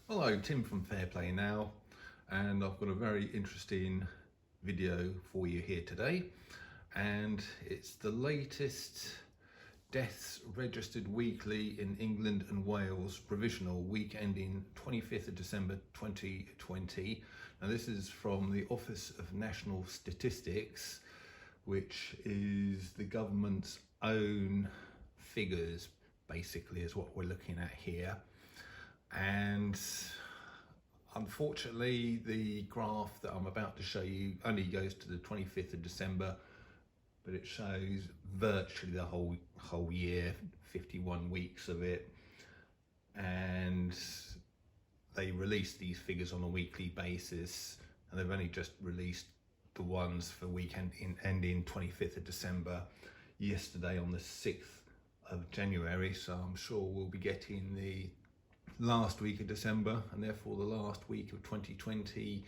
Hello, Tim from Fair Play Now, and I've got a very interesting video for you here today, and it's the latest deaths registered weekly in England and Wales provisional week ending 25th of December 2020. Now this is from the Office of National Statistics, which is the government's own figures, basically, is what we're looking at here. And unfortunately, the graph that I'm about to show you only goes to the 25th of December, but it shows virtually the whole year, 51 weeks of it. And they release these figures on a weekly basis, and they've only just released the ones for weekend ending 25th of December yesterday on the 6th of January. So I'm sure we'll be getting the last week of December and therefore the last week of 2020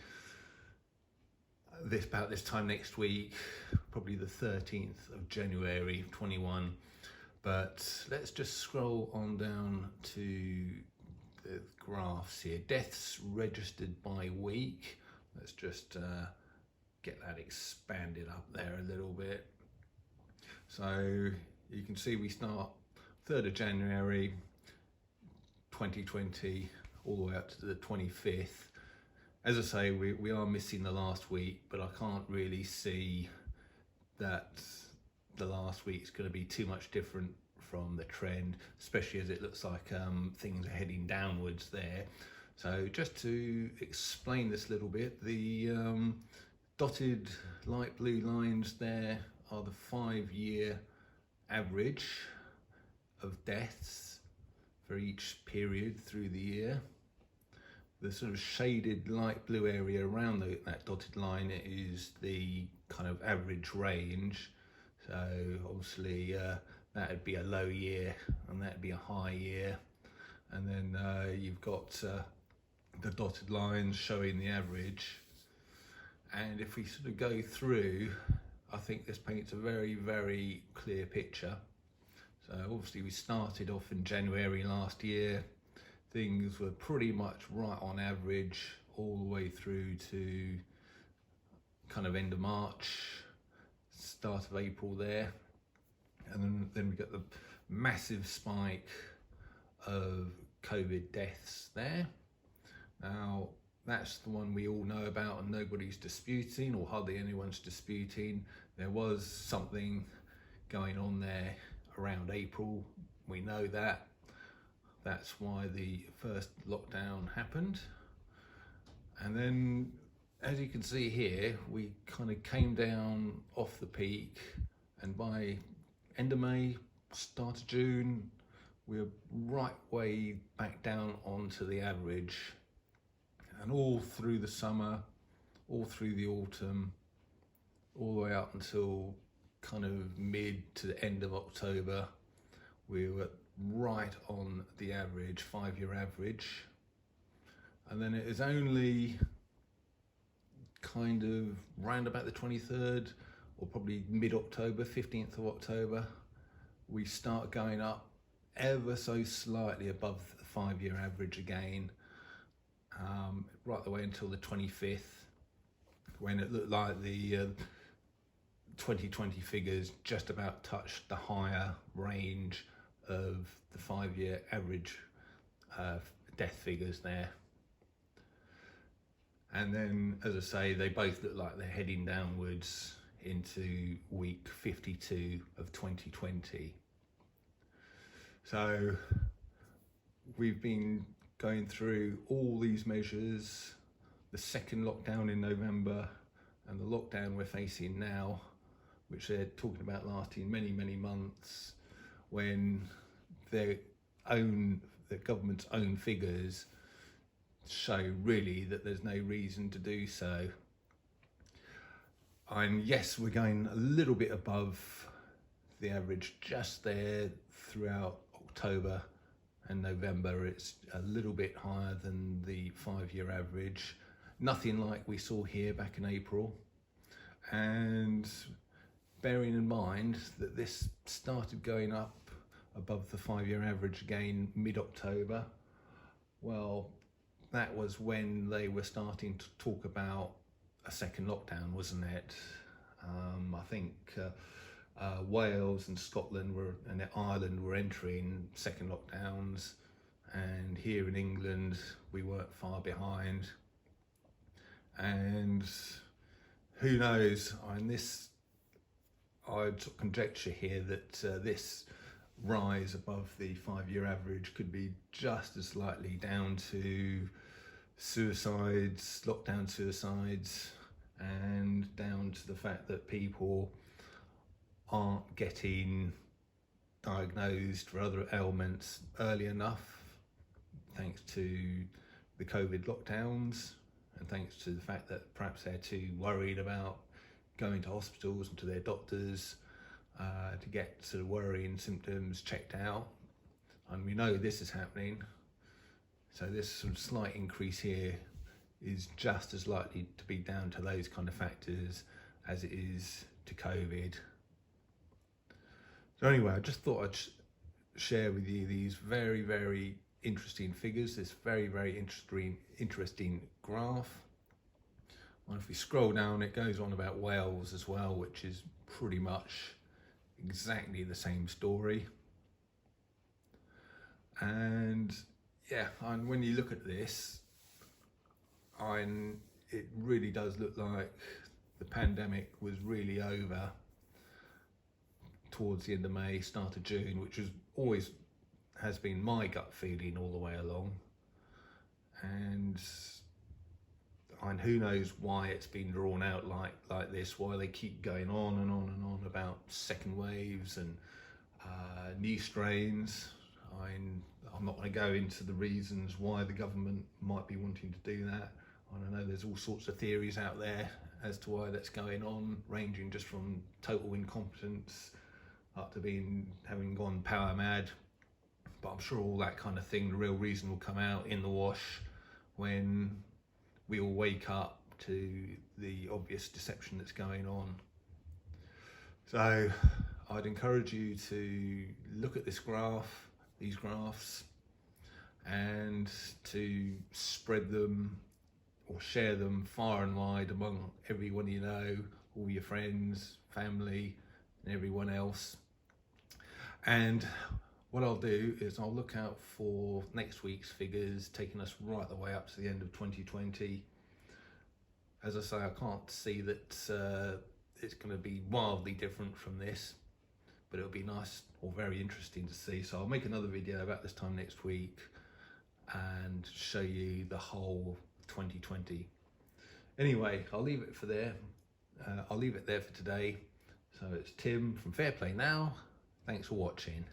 about this time next week, probably the 13th of January 21. But let's just scroll on down to the graphs here. Deaths registered by week. Let's just get that expanded up there a little bit. So you can see we start 3rd of January 2020 all the way up to the 25th. As I say, we are missing the last week, but I can't really see that the last week is going to be too much different from the trend, especially as it looks like things are heading downwards there. So just to explain this a little bit, the dotted light blue lines there are the 5-year average of deaths for each period through the year. The sort of shaded light blue area around that dotted line is the kind of average range. So obviously that'd be a low year and that'd be a high year. And then you've got the dotted lines showing the average. And if we sort of go through, I think this paints a very, very clear picture. So obviously we started off in January last year. Things were pretty much right on average all the way through to kind of end of March, start of April there. And then we got the massive spike of COVID deaths there. Now, that's the one we all know about and nobody's disputing, or hardly anyone's disputing. There was something going on there around April, we know that. That's why the first lockdown happened. And then, as you can see here, we kind of came down off the peak, and by end of May, start of June, we're right way back down onto the average. And all through the summer, all through the autumn, all the way up until kind of mid to the end of October, we were right on the average, 5-year average. And then it is only kind of round about the 23rd, or probably mid-October, 15th of October, we start going up ever so slightly above the 5-year average again, right the way until the 25th, when it looked like the 2020 figures just about touched the higher range of the 5-year average death figures there. And then, as I say, they both look like they're heading downwards into week 52 of 2020. So we've been going through all these measures, the second lockdown in November and the lockdown we're facing now, which they're talking about lasting many, many months, when the government's own figures show really that there's no reason to do so. And yes, we're going a little bit above the average just there throughout October and November. It's a little bit higher than the 5-year average. Nothing like we saw here back in April. And bearing in mind that this started going up above the 5-year average again mid-October, well, that was when they were starting to talk about a second lockdown, wasn't it? I think Wales and Scotland and Ireland were entering second lockdowns, and here in England we weren't far behind. And who knows? I'd conjecture here that this rise above the 5-year average could be just as likely down to suicides, lockdown suicides, and down to the fact that people aren't getting diagnosed for other ailments early enough, thanks to the COVID lockdowns, and thanks to the fact that perhaps they're too worried about going to hospitals and to their doctors to get sort of worrying symptoms checked out. And we know this is happening, so this sort of slight increase here is just as likely to be down to those kind of factors as it is to COVID. So anyway, I just thought I'd share with you these very, very interesting figures, this very, very interesting graph. And if we scroll down, it goes on about Wales as well, which is pretty much exactly the same story. And yeah, and when you look at this, it really does look like the pandemic was really over towards the end of May, start of June, which has been my gut feeling all the way along. And who knows why it's been drawn out like this, why they keep going on and on and on about second waves and new strains. I'm not going to go into the reasons why the government might be wanting to do that. I don't know, there's all sorts of theories out there as to why that's going on, ranging just from total incompetence up to having gone power mad. But I'm sure all that kind of thing, the real reason will come out in the wash when we all wake up to the obvious deception that's going on. So I'd encourage you to look at these graphs, and to spread them or share them far and wide among everyone you know, all your friends, family, and everyone else. And what I'll do is I'll look out for next week's figures, taking us right the way up to the end of 2020. As I say, I can't see that it's going to be wildly different from this, but it'll be nice or very interesting to see. So I'll make another video about this time next week and show you the whole 2020. Anyway, I'll leave it there. I'll leave it there for today. So it's Tim from Fair Play Now. Thanks for watching.